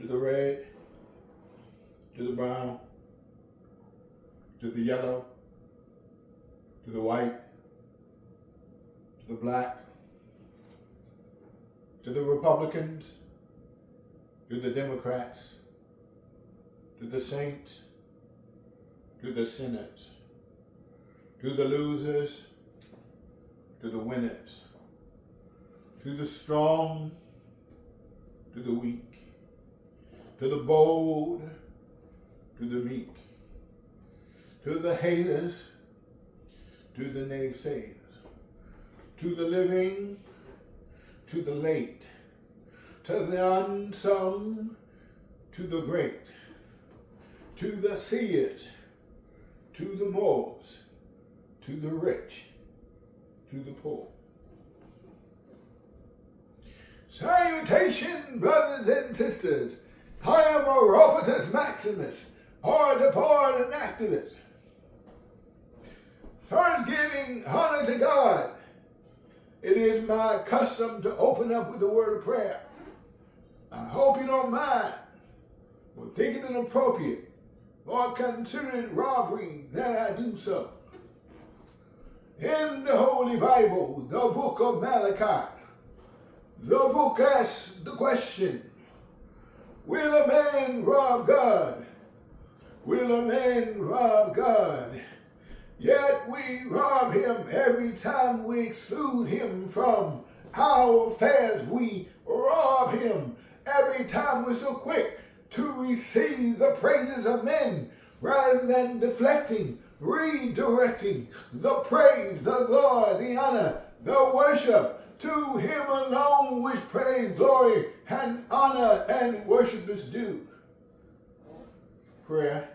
to the red, to the brown, to the yellow, to the white, to the black, to the Republicans, to the Democrats, to the saints, to the sinners, to the losers, to the winners, to the strong, to the weak, to the bold, to the meek, to the haters, to the naysayers, to the living, to the late, to the unsung, to the great, to the seers, to the moors, to the rich, to the poor. Salutation, brothers and sisters. I am Orapotist Maximus, Parlor and activist. First, giving honor to God. It is my custom to open up with a word of prayer. I hope you don't mind for thinking it appropriate or consider it robbery that I do so. In the Holy Bible, the book of Malachi, the book asks the question, will a man rob God? Will a man rob God? Yet we rob him every time we exclude him from our affairs. We rob him every time we're so quick to receive the praises of men rather than deflecting, redirecting the praise, the glory, the honor, the worship to him alone, which praise, glory, and honor and worship is due. Prayer.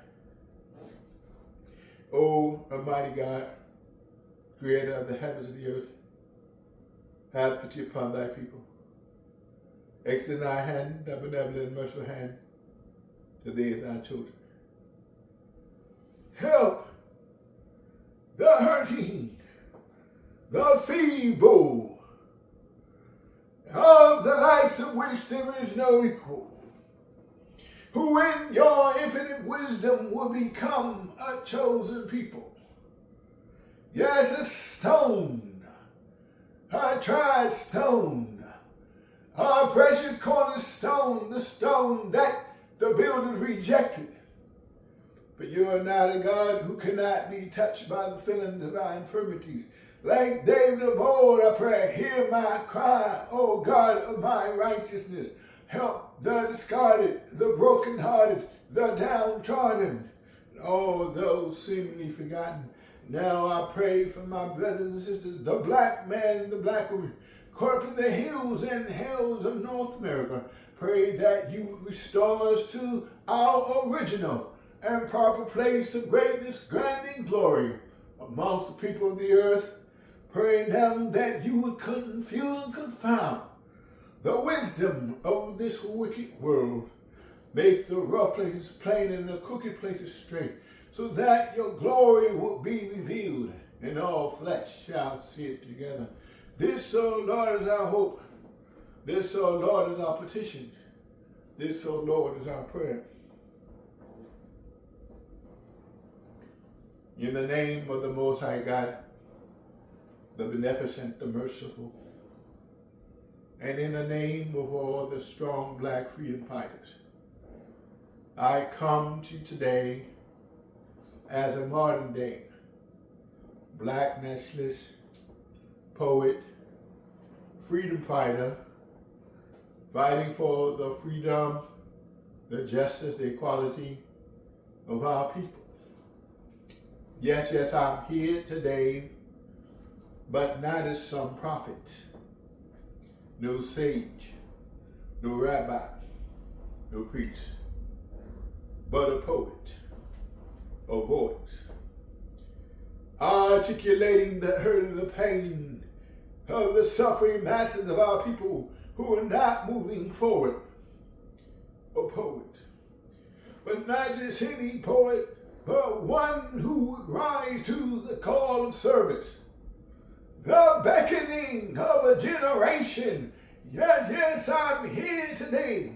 O Almighty God, creator of the heavens and the earth, have pity upon thy people. Extend thy hand, thy benevolent and merciful hand, to thee and thy children. Help the hurting, the feeble, of the likes of which there is no equal, who in your infinite wisdom will become a chosen people. Yes, a stone, a tried stone, a precious cornerstone, the stone that the builders rejected. But you are not a God who cannot be touched by the feelings of our infirmities. Like David of old, I pray, hear my cry, O God of my righteousness. Help the discarded, the brokenhearted, the downtrodden, and all those seemingly forgotten. Now I pray for my brothers and sisters, the black man and the black woman, caught up in the hills and hells of North America. Pray that you would restore us to our original and proper place of greatness, grandeur, and glory amongst the people of the earth. Pray now that you would confuse and confound the wisdom of this wicked world. Make the rough places plain and the crooked places straight, so that your glory will be revealed, and all flesh shall see it together. This, O Lord, is our hope. This, O Lord, is our petition. This, O Lord, is our prayer. In the name of the Most High God, the beneficent, the merciful, and in the name of all the strong black freedom fighters, I come to you today as a modern day black nationalist, poet, freedom fighter, fighting for the freedom, the justice, the equality of our people. Yes, I'm here today, but not as some prophet, no sage, no rabbi, no priest, but a poet, a voice, articulating the hurt and the pain of the suffering masses of our people who are not moving forward. A poet, but not just any poet, but one who would rise to the call of service, the beckoning of a generation. Yes, I'm here today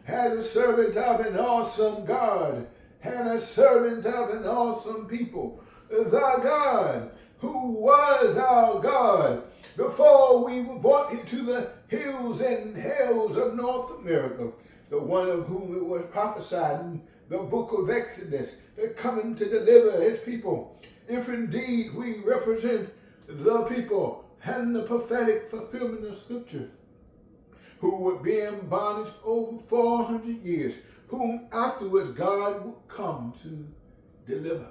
and a servant of an awesome God, and a servant of an awesome people. The God who was our God before we were brought into the hills and hells of North America, the one of whom it was prophesied in the book of Exodus, coming to deliver his people. If indeed we represent the people and the prophetic fulfillment of Scripture, who would be in bondage over 400 years, whom afterwards God would come to deliver.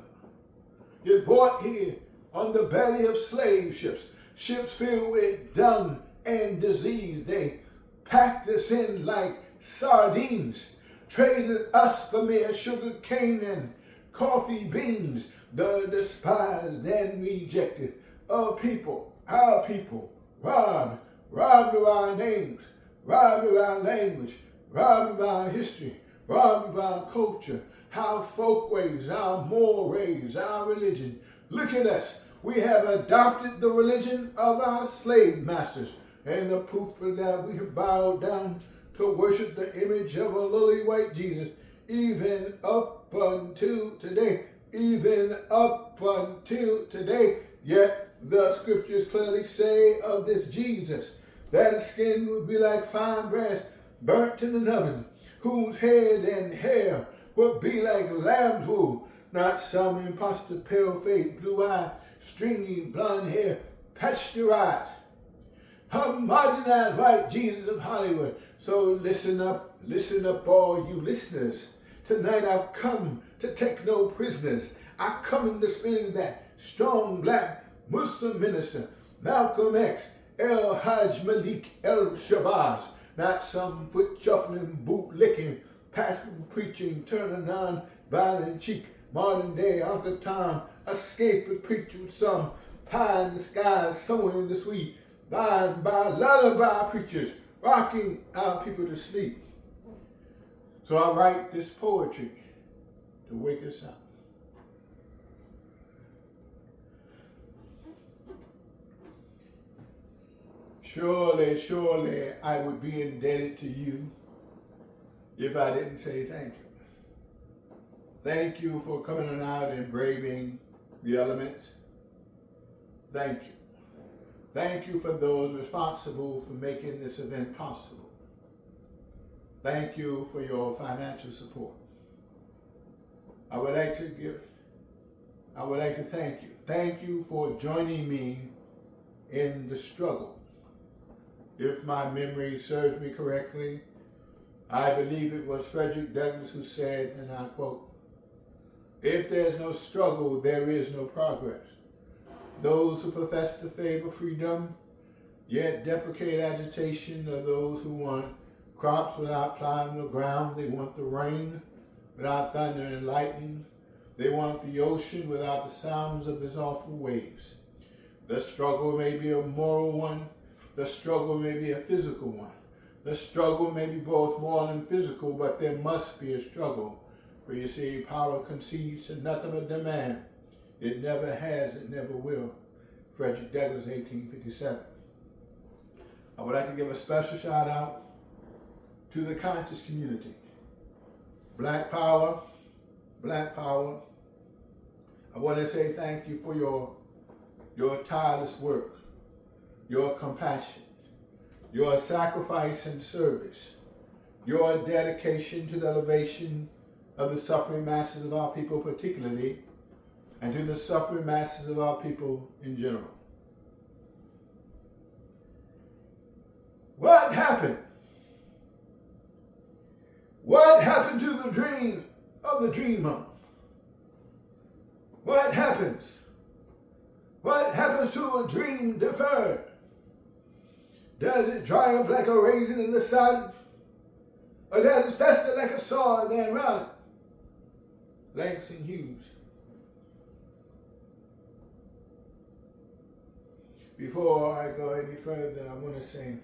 You're brought here on the belly of slave ships, ships filled with dung and disease. They packed us in like sardines, traded us for mere sugar cane and coffee beans, the despised and rejected of people, our people, robbed of our names, robbed of our language, robbed of our history, robbed of our culture, our folkways, our mores, our religion. Look at us. We have adopted the religion of our slave masters, and the proof of that we have bowed down to worship the image of a lily white Jesus, even up until today, even up until today. Yet the scriptures clearly say of this Jesus that his skin would be like fine brass burnt in an oven, whose head and hair would be like lamb's wool, not some impostor, pale-faced, blue-eyed, stringy, blonde hair, pasteurized, homogenized white Jesus of Hollywood. So listen up, all you listeners. Tonight I've come to take no prisoners. I come in the spirit of that strong black Muslim minister, Malcolm X, El Hajj Malik El Shabazz, not some foot-shuffling, boot-licking, pastor preaching, turn a non-violent cheek, modern-day Uncle Tom, escapist preacher with some pie in the sky somewhere in the sweet, by lullaby preachers, rocking our people to sleep. So I write this poetry to wake us up. Surely, I would be indebted to you if I didn't say thank you. Thank you for coming out and braving the elements. Thank you. Thank you for those responsible for making this event possible. Thank you for your financial support. I would like to thank you. Thank you for joining me in the struggle. If my memory serves me correctly, I believe it was Frederick Douglass who said, and I quote, "If there's no struggle, there is no progress. Those who profess to favor freedom, yet deprecate agitation, are those who want crops without plowing the ground. They want the rain without thunder and lightning. They want the ocean without the sounds of its awful waves. The struggle may be a moral one. The struggle may be a physical one. The struggle may be both moral and physical, but there must be a struggle. For you see, power concedes to nothing but demand. It never has, it never will." Frederick Douglass, 1857. I would like to give a special shout out to the conscious community. Black power, black power. I want to say thank you for your tireless work, your compassion, your sacrifice and service, your dedication to the elevation of the suffering masses of our people particularly, and to the suffering masses of our people in general. What happened? What happened to the dream of the dreamer? What happens? What happens to a dream deferred? Does it dry up like a raisin in the sun? Or does it fester like a sore and then run? Langston Hughes. Before I go any further, I want to say,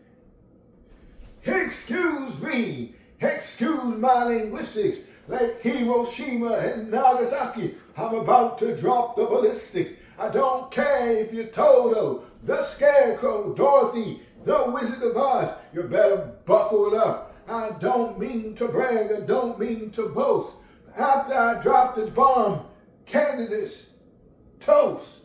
excuse me, excuse my linguistics, like Hiroshima and Nagasaki, I'm about to drop the ballistic. I don't care if you're Toto, the Scarecrow, Dorothy, the Wizard of Oz, you better buckle up. I don't mean to brag, I don't mean to boast. After I drop this bomb, candidates toast.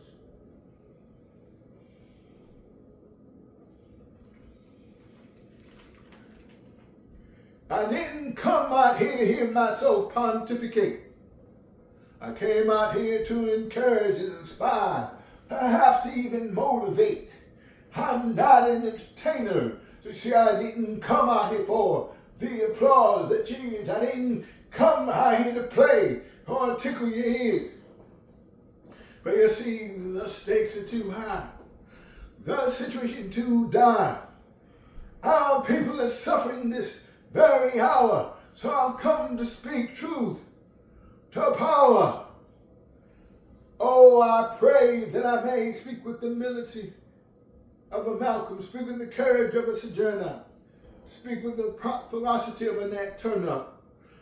I didn't come out here to hear myself pontificate. I came out here to encourage and inspire, perhaps to even motivate. I'm not an entertainer. So see, I didn't come out here for the applause, the cheers. I didn't come out here to play or tickle your ears. But you see, the stakes are too high. The situation too dire. Our people are suffering this very hour. So I've come to speak truth to power. Oh, I pray that I may speak with the humility of a Malcolm, speak with the courage of a Sojourner, speak with the ferocity of a Nat Turner.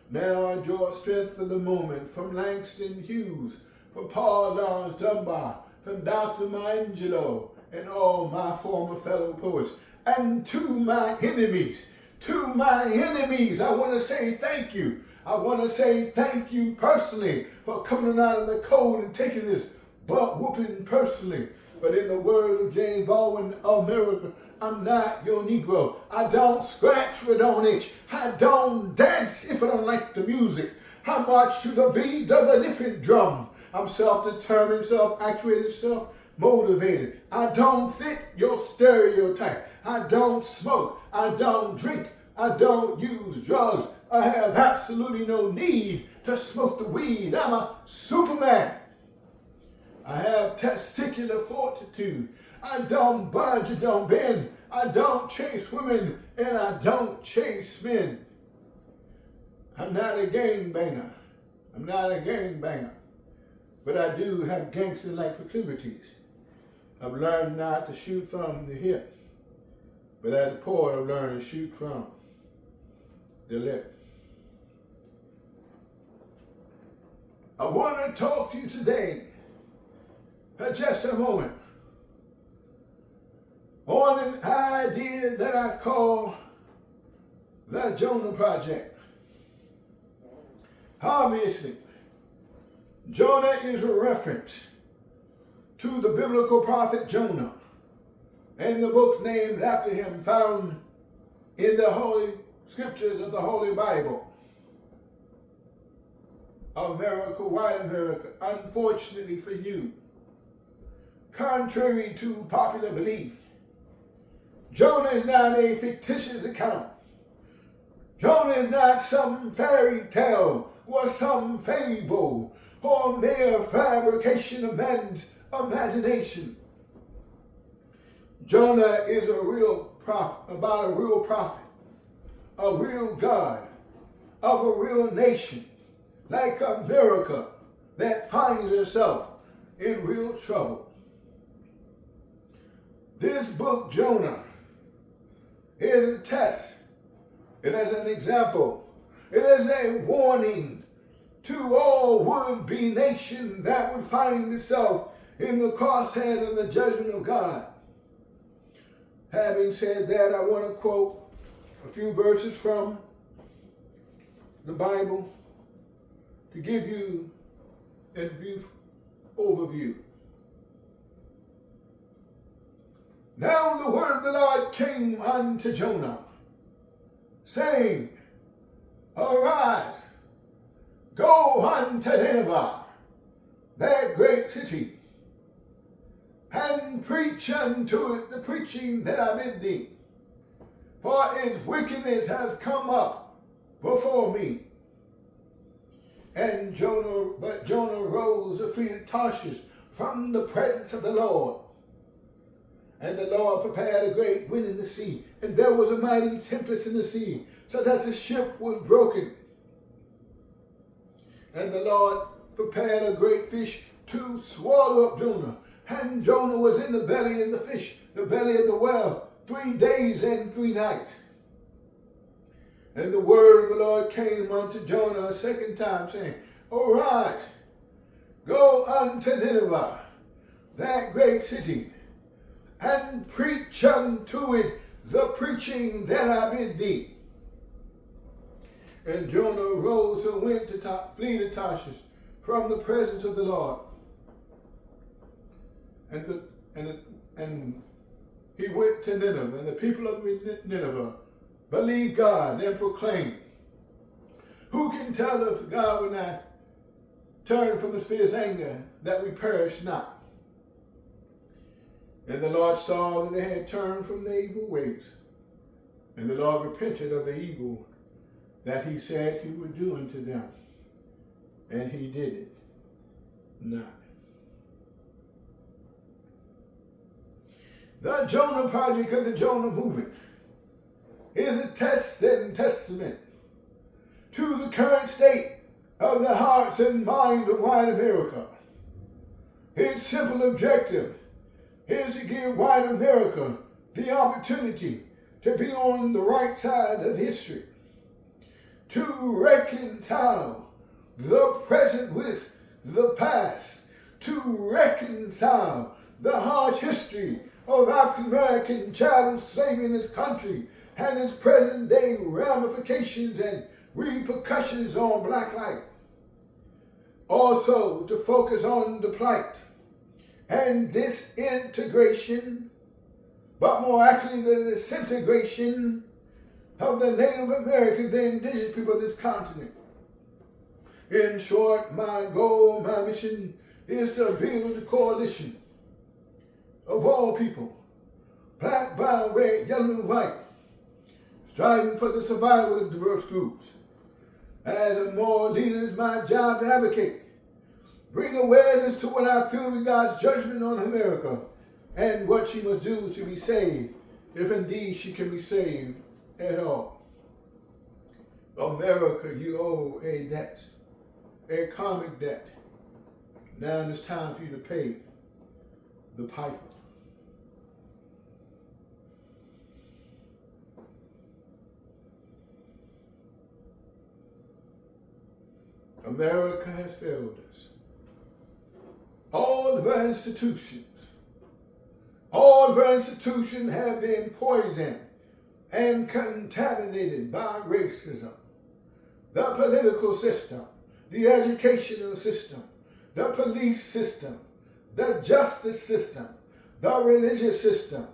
Now I draw strength for the moment from Langston Hughes, from Parlor Dunbar, from Dr. Mangelo, and all my former fellow poets. And to my enemies, I want to say thank you. I want to say thank you personally for coming out of the cold and taking this butt whooping personally. But in the words of James Baldwin, America, I'm not your Negro. I don't scratch if I don't itch. I don't dance if I don't like the music. I march to the beat of a different drum. I'm self-determined, self-actuated, self-motivated. I don't fit your stereotype. I don't smoke. I don't drink. I don't use drugs. I have absolutely no need to smoke the weed. I'm a Superman. I have testicular fortitude. I don't budge, I don't bend. I don't chase women, and I don't chase men. I'm not a gangbanger. But I do have gangster-like proclivities. I've learned not to shoot from the hip. But as a poet, I've learned to shoot from the lip. I want to talk to you today for just a moment on an idea that I call the Jonah Project. Obviously, Jonah is a reference to the biblical prophet Jonah and the book named after him found in the Holy Scriptures of the Holy Bible. America, white America, unfortunately for you, contrary to popular belief, Jonah is not a fictitious account. Jonah is not some fairy tale or some fable or mere fabrication of man's imagination. Jonah is a real prophet, about a real prophet, a real God of a real nation, like America, that finds herself in real trouble. This book, Jonah, is a test. It is an example. It is a warning to all would-be nation that would find itself in the crosshairs of the judgment of God. Having said that, I want to quote a few verses from the Bible to give you a brief overview. Now the word of the Lord came unto Jonah, saying, Arise, go unto Nineveh, that great city, and preach unto it the preaching that I bid thee, for its wickedness has come up before me. And Jonah rose to flee to Tarshish from the presence of the Lord. And the Lord prepared a great wind in the sea, and there was a mighty tempest in the sea, so that the ship was broken. And the Lord prepared a great fish to swallow up Jonah. And Jonah was in the belly of the fish, the belly of the whale, 3 days and 3 nights. And the word of the Lord came unto Jonah a second time, saying, Arise, go unto Nineveh, that great city, and preach unto it the preaching that I bid thee. And Jonah rose and went to flee to Tarshish from the presence of the Lord. And he went to Nineveh, and the people of Nineveh believed God and proclaimed, "Who can tell if God will not turn from his fierce anger, that we perish not?" And the Lord saw that they had turned from their evil ways, and the Lord repented of the evil that he said he would do unto them, and he did it not. The Jonah Project of the Jonah Movement is a test and testament to the current state of the hearts and minds of white America. Its simple objective is to give white America the opportunity to be on the right side of history, to reconcile the present with the past, to reconcile the harsh history of African American chattel slavery in this country and its present day ramifications and repercussions on black life. Also to focus on the plight and disintegration, but more accurately the disintegration of the Native Americans, the indigenous people of this continent. In short, my goal, my mission is to build a coalition of all people, black, brown, red, yellow, and white, striving for the survival of diverse groups. As a moral leader, it's my job to advocate, bring awareness to what I feel with God's judgment on America and what she must do to be saved, if indeed she can be saved at all. America, you owe a debt, a karmic debt. Now it's time for you to pay the piper. America has failed us. All of our institutions have been poisoned and contaminated by racism. The political system, the educational system, the police system, the justice system, the religious system,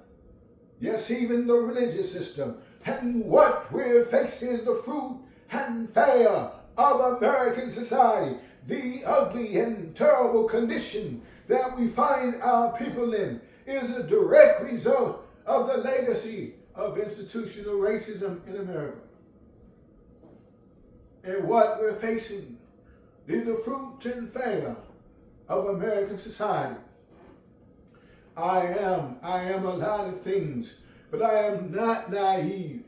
yes, even the religious system. And what we're facing is the fruit and fare of American society, the ugly and terrible condition that we find our people in is a direct result of the legacy of institutional racism in America. And what we're facing is the fruit and fare of American society. I am a lot of things, but I am not naive.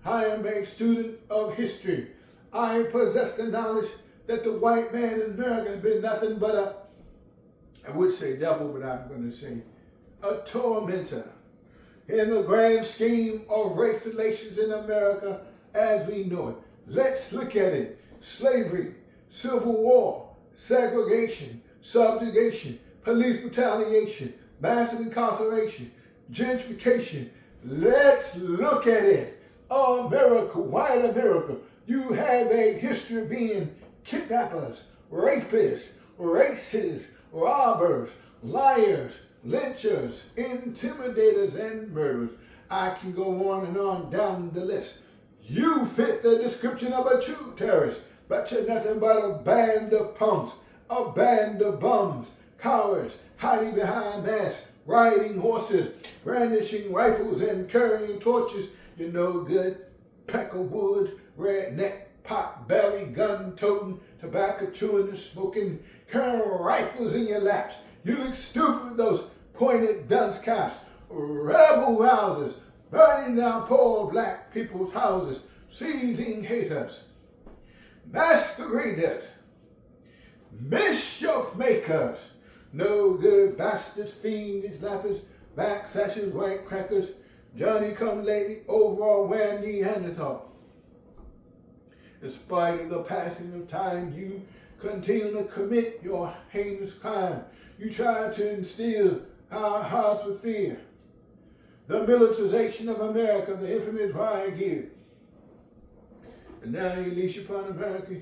I am a student of history. I possess the knowledge that the white man in America has been nothing but I would say devil, but I'm going to say a tormentor in the grand scheme of race relations in America as we know it. Let's look at it. Slavery, civil war, segregation, subjugation, police retaliation, massive incarceration, gentrification. Let's look at it. America, white America, you have a history of being kidnappers, rapists, racists, robbers, liars, lynchers, intimidators, and murderers. I can go on and on down the list. You fit the description of a true terrorist, but you're nothing but a band of punks, a band of bums, cowards, hiding behind masks, riding horses, brandishing rifles, and carrying torches. You're no good, peck of wood, redneck, pot belly, gun toting, tobacco chewing and smoking, carrying rifles in your laps. You look stupid with those pointed dunce caps, rebel rousers, burning down poor black people's houses, seizing haters, masqueraders, mischief makers, no good bastards, fiends, laughers, backslashes, white crackers, Johnny come lately, overall wearing Neanderthal. In spite of the passing of time, you continue to commit your heinous crime. You try to instill our hearts with fear. The militarization of America, the infamous riot gear. And now you leash upon America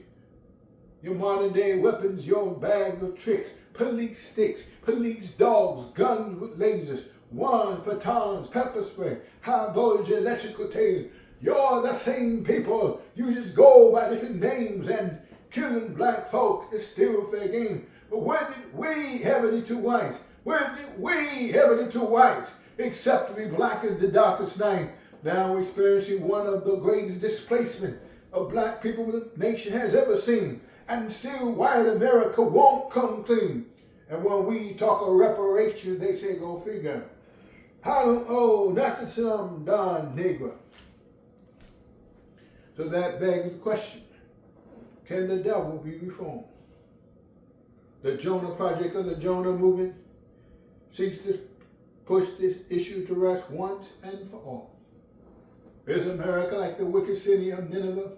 your modern day weapons, your bag of tricks, police sticks, police dogs, guns with lasers, wands, batons, pepper spray, high voltage electrical tasers. You're the same people. You just go by different names, and killing black folk is still fair game. But when did we have it into whites? When did we have it into whites? Except to be black as the darkest night. Now we're experiencing one of the greatest displacement of black people the nation has ever seen. And still white America won't come clean. And when we talk of reparations, they say go figure. I don't owe nothing to some darn Negro. So that begs the question, can the devil be reformed? The Jonah Project or the Jonah Movement seeks to push this issue to rest once and for all. Is America like the wicked city of Nineveh,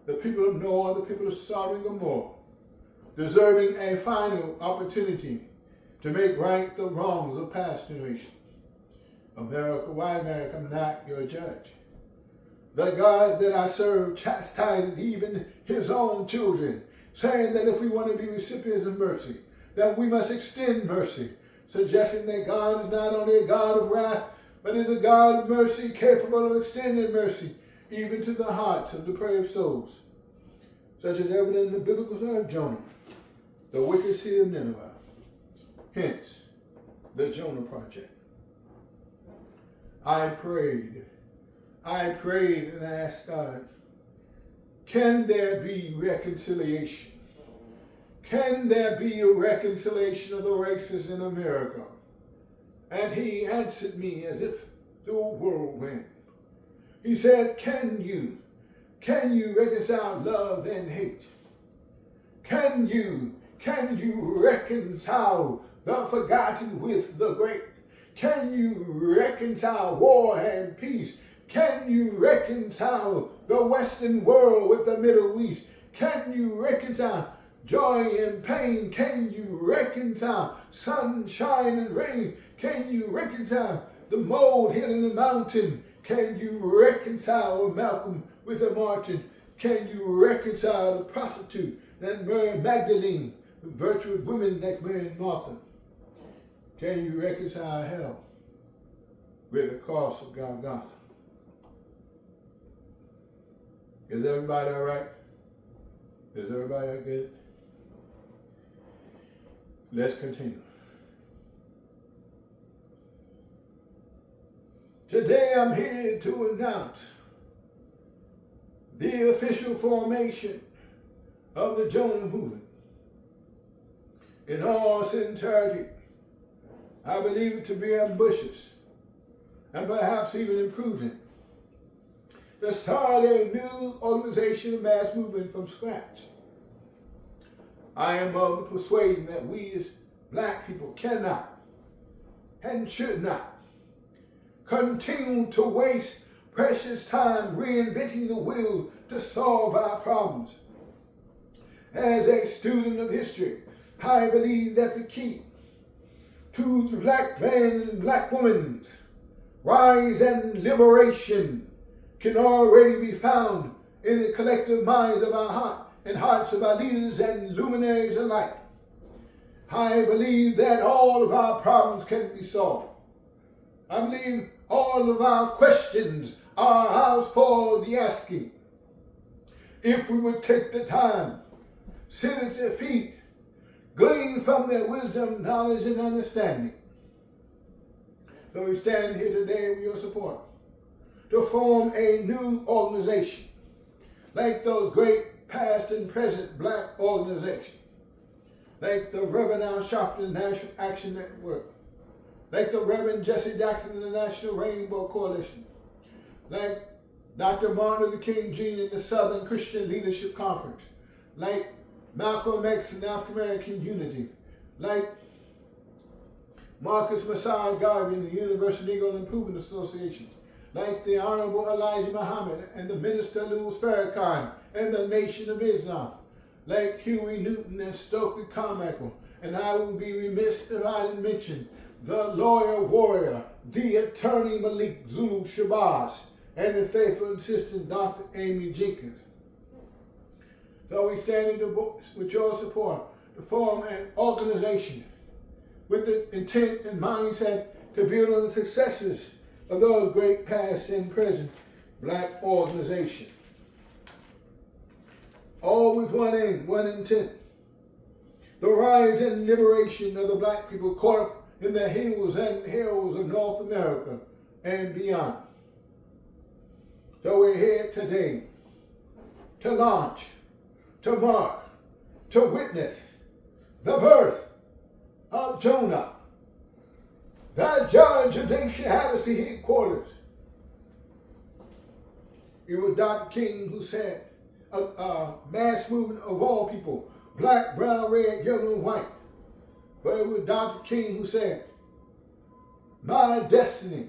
the people of Noah, the people of Sodom and Gomorrah, deserving a final opportunity to make right the wrongs of past generations? America, white America, I'm not your judge. The God that I serve chastises even his own children, saying that if we want to be recipients of mercy, that we must extend mercy, suggesting that God is not only a God of wrath, but is a God of mercy, capable of extending mercy even to the hearts of depraved souls, such as evident in the biblical story of Jonah, the wicked city of Nineveh. Hence, the Jonah Project. I prayed and asked God, can there be reconciliation? Can there be a reconciliation of the races in America? And he answered me as if through a whirlwind. He said, can you reconcile love and hate? Can you reconcile the forgotten with the great? Can you reconcile war and peace? Can you reconcile the Western world with the Middle East? Can you reconcile joy and pain? Can you reconcile sunshine and rain? Can you reconcile the molehill and the mountain? Can you reconcile Malcolm with a Martin? Can you reconcile the prostitute and Mary Magdalene, the virtuous women like Mary and Martha? Can you reconcile hell with the cross of Golgotha? Is everybody all right? Is everybody good? Let's continue. Today I'm here to announce the official formation of the Jonah Movement. In all sincerity, I believe it to be ambitious and perhaps even imprudent to start a new organization of mass movement from scratch. I am of the persuasion that we as black people cannot and should not continue to waste precious time reinventing the wheel to solve our problems. As a student of history, I believe that the key to the black man and black woman's rise and liberation can already be found in the collective minds of our heart and hearts of our leaders and luminaries alike. I believe that all of our problems can be solved. I believe all of our questions are ours for the asking. If we would take the time, sit at their feet, glean from their wisdom, knowledge, and understanding. So we stand here today with your support to form a new organization, like those great past and present black organizations, like the Reverend Al Sharpton National Action Network, like the Reverend Jesse Jackson and the National Rainbow Coalition, like Dr. Martin Luther King Jr. and the Southern Christian Leadership Conference, like Malcolm X and African American Unity, like Marcus Messiah Garvey and the University Negro Improvement Association, like the Honorable Elijah Muhammad and the Minister Louis Farrakhan and the Nation of Islam, like Huey Newton and Stokely Carmichael. And I would be remiss if I didn't mention the lawyer warrior, the attorney Malik Zulu Shabazz, and the faithful assistant Dr. Amy Jenkins. So we stand with your support to form an organization with the intent and mindset to build on the successes of those great past and present black organizations. All with one aim, one intent. The rise and liberation of the black people caught up in the hills and hills of North America and beyond. So we're here today to launch, to mark, to witness the birth of Jonah, the judge of Nation Havasu headquarters. It was Dr. King who said, a mass movement of all people, black, brown, red, yellow, and white. But it was Dr. King who said, my destiny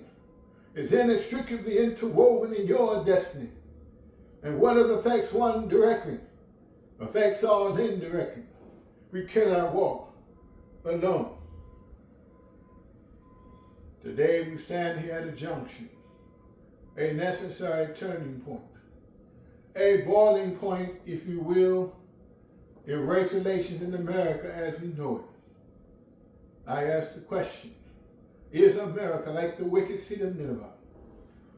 is inextricably interwoven in your destiny. And whatever affects one directly affects all indirectly. We cannot walk alone. Today we stand here at a junction, a necessary turning point, a boiling point, if you will, in race relations in America as we know it. I ask the question, is America like the wicked city of Nineveh,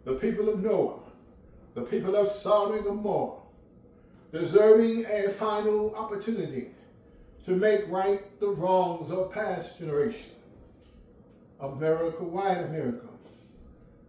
the people of Noah, the people of Sodom and Gomorrah, deserving a final opportunity to make right the wrongs of past generations? America, white America.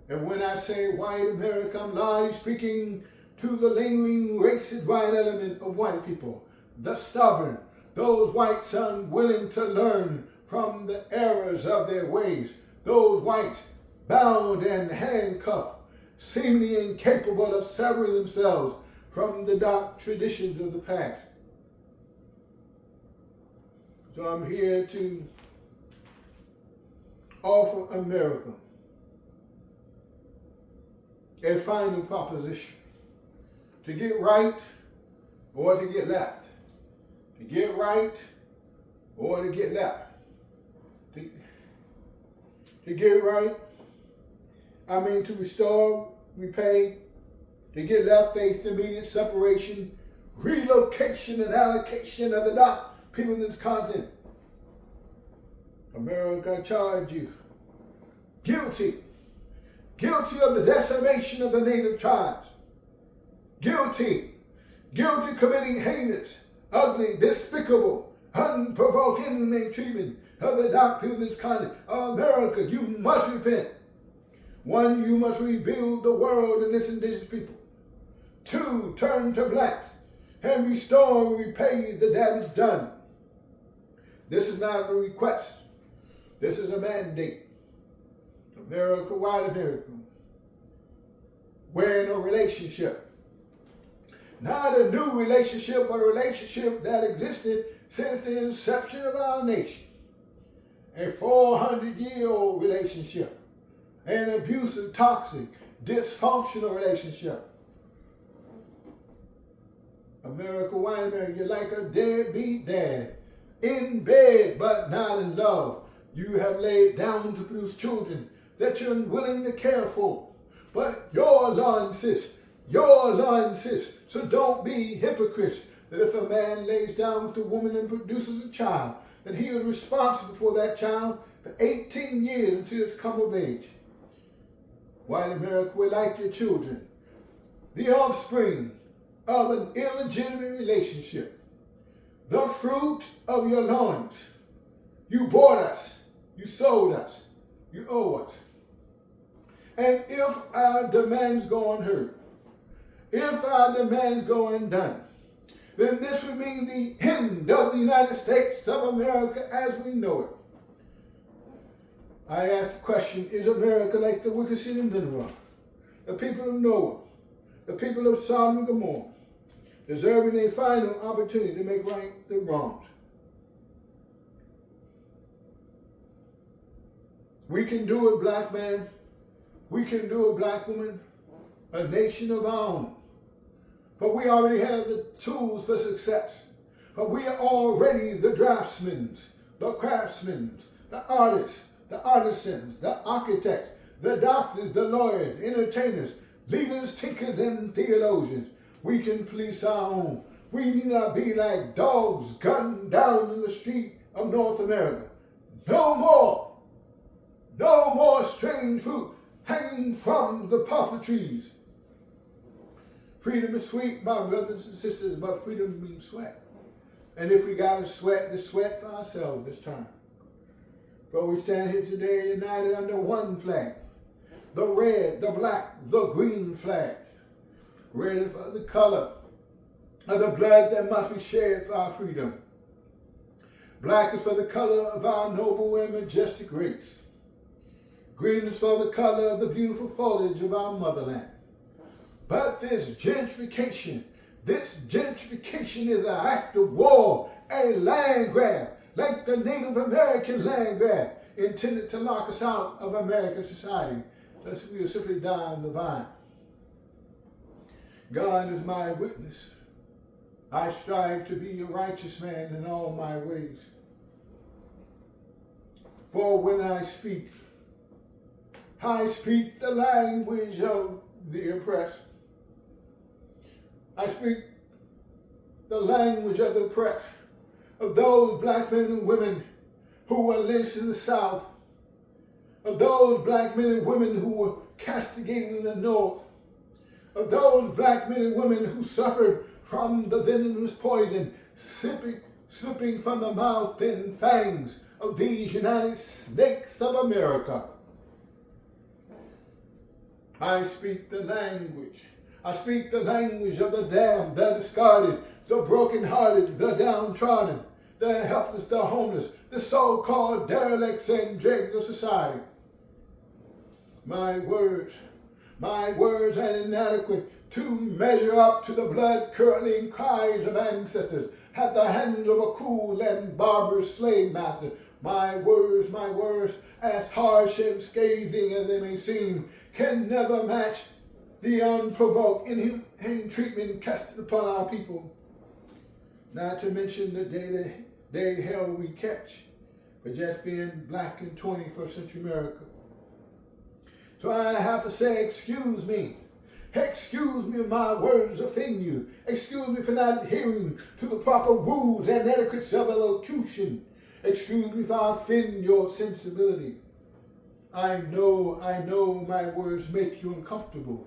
And when I say white America, I'm largely speaking to the lingering racist white element of white people, the stubborn, those white sons willing to learn from the errors of their ways, those whites bound and handcuffed, seemingly incapable of severing themselves from the dark traditions of the past. So I'm here to offer America a final proposition: to get right or to get left, to get right or to get left. To get right, I mean to restore, repay. To get left, face the immediate separation, relocation, and allocation of the dark people in this continent. America, charge you guilty of the decimation of the native tribes, guilty committing heinous, ugly, despicable, unprovoked, inhumane treatment of the dark people in this continent. America, you must repent. 1, you must rebuild the world and its indigenous people. 2, turn to blacks and restore and repay the damage done. This is not a request. This is a mandate. America, white America. We're in a relationship. Not a new relationship, but a relationship that existed since the inception of our nation. A 400-year-old relationship. An abusive, toxic, dysfunctional relationship. America, white America, you're like a deadbeat dad. In bed, but not in love. You have laid down to produce children that you're unwilling to care for. But your law insists. So don't be hypocrites that if a man lays down with a woman and produces a child, that he is responsible for that child for 18 years until it's come of age. White America, we're like your children, the offspring of an illegitimate relationship, the fruit of your loins. You bought us, you sold us, you owe us. And if our demands go unheard, if our demands go undone, then this would mean the end of the United States of America as we know it. I ask the question, is America like the wicked city of Nineveh, the people of Noah, the people of Sodom and Gomorrah, deserving a final opportunity to make right the wrongs? We can do it, black man. We can do it, black woman. A nation of our own. But we already have the tools for success. But we are already the draftsmen, the craftsmen, the artists, the artisans, the architects, the doctors, the lawyers, entertainers, leaders, thinkers, and theologians. We can police our own. We need not be like dogs gunned down in the street of North America. No more. No more strange fruit hanging from the poplar trees. Freedom is sweet, my brothers and sisters, but freedom means sweat. And if we got to sweat, let's sweat for ourselves this time. But we stand here today united under one flag. The red, the black, the green flag. Red is for the color of the blood that must be shed for our freedom. Black is for the color of our noble and majestic race. Green is for the color of the beautiful foliage of our motherland. But this gentrification is an act of war, a land grab, like the Native American land grab, intended to lock us out of American society, lest we will simply die on the vine. God is my witness. I strive to be a righteous man in all my ways. For when I speak the language of the oppressed. I speak the language of the oppressed, of those black men and women who were lynched in the South, of those black men and women who were castigated in the North, of those black men and women who suffered from the venomous poison slipping from the mouth and fangs of these United Snakes of America. I speak the language. I speak the language of the damned, the discarded, the brokenhearted, the downtrodden, the helpless, the homeless, the so-called derelicts and dregs of society. My words are inadequate to measure up to the blood-curdling cries of ancestors at the hands of a cruel and barbarous slave master. My words, as harsh and scathing as they may seem, can never match the unprovoked, inhumane treatment casted upon our people. Not to mention the day hell we catch for just being black in 21st century America. So I have to say, excuse me. Excuse me if my words offend you. Excuse me for not adhering to the proper rules and etiquettes of elocution. Excuse me if I offend your sensibility. I know my words make you uncomfortable.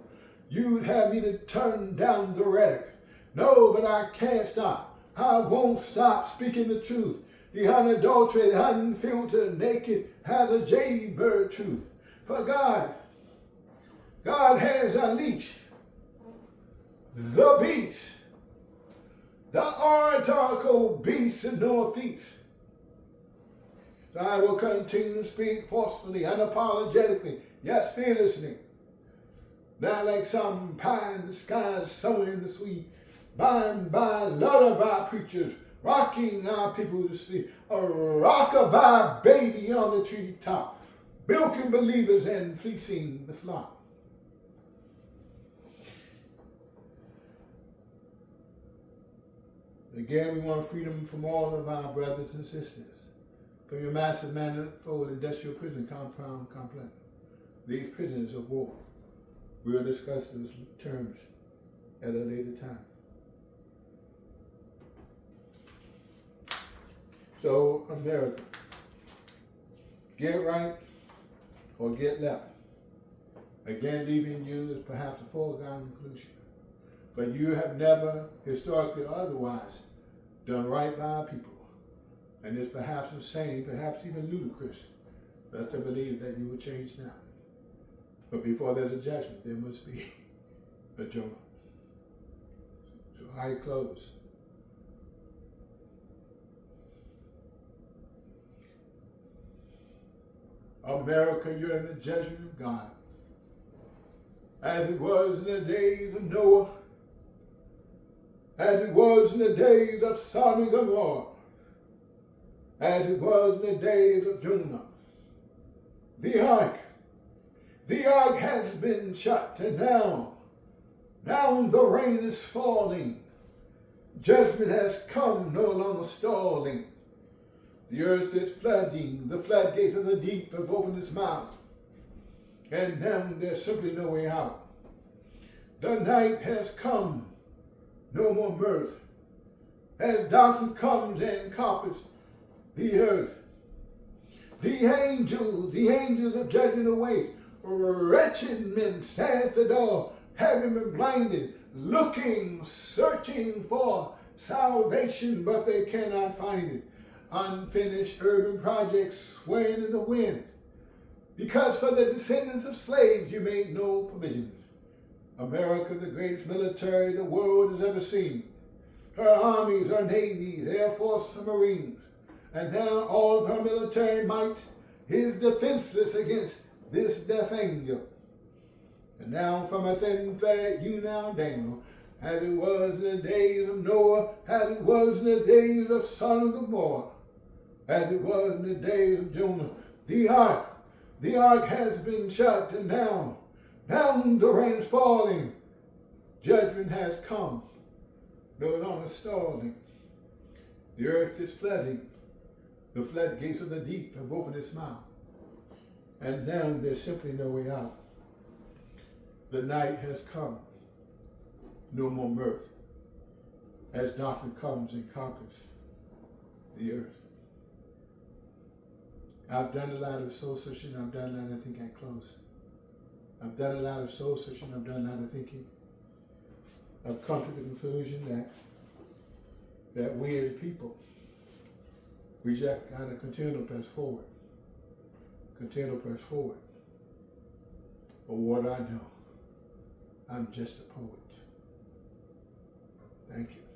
You'd have me to turn down the rhetoric. No, but I can't stop. I won't stop speaking the truth. The unadulterated, unfiltered, naked, has a jaybird truth. For God has unleashed the beast, the oratorical beast in the Northeast. So I will continue to speak forcefully, unapologetically, yet fearlessly. Not like some pie in the skies somewhere in the sweet, by and by lullaby preachers rocking our people to sleep, a rockabye baby on the treetop, milking believers and fleecing the flock. Again, we want freedom from all of our brothers and sisters. From your massive manifold industrial prison compound complex, these prisoners of war. We will discuss those terms at a later time. So, America, get right or get left. Again, leaving you is perhaps a foregone conclusion. But you have never, historically or otherwise, done right by our people. And it's perhaps insane, perhaps even ludicrous, but to believe that you will change now. But before there's a judgment, there must be a Jonah. So I close. America, you're in the judgment of God. As it was in the days of Noah, as it was in the days of Sodom and Gomorrah, as it was in the days of Jonah. The ark has been shut, and now the rain is falling. Judgment has come, no longer stalling. The earth is flooding, the floodgates of the deep have opened its mouth, and now there's simply no way out. The night has come, no more mirth, as darkness comes and carpets the earth. The angels of judgment await. Wretched men stand at the door, having been blinded, looking, searching for salvation, but they cannot find it. Unfinished urban projects swaying in the wind, because for the descendants of slaves you made no provisions. America, the greatest military the world has ever seen. Her armies, her navies, Air Force, and Marines. And now all of her military might is defenseless against this death angel. And now from a thin thread you now dangle, as it was in the days of Noah, as it was in the days of Sodom and Gomorrah, as it was in the days of Jonah. The ark has been shut, and down the rain's falling. Judgment has come, no longer stalling. The earth is flooding. The floodgates of the deep have opened its mouth. And now there's simply no way out. The night has come. No more mirth, as darkness comes and conquers the earth. I've done a lot of soul searching. I've done a lot of thinking. I close. I've done a lot of soul searching. I've done a lot of thinking. I've come to the conclusion that we as people, we just got to continue to press forward. Continue to press forward. But what I know, I'm just a poet. Thank you.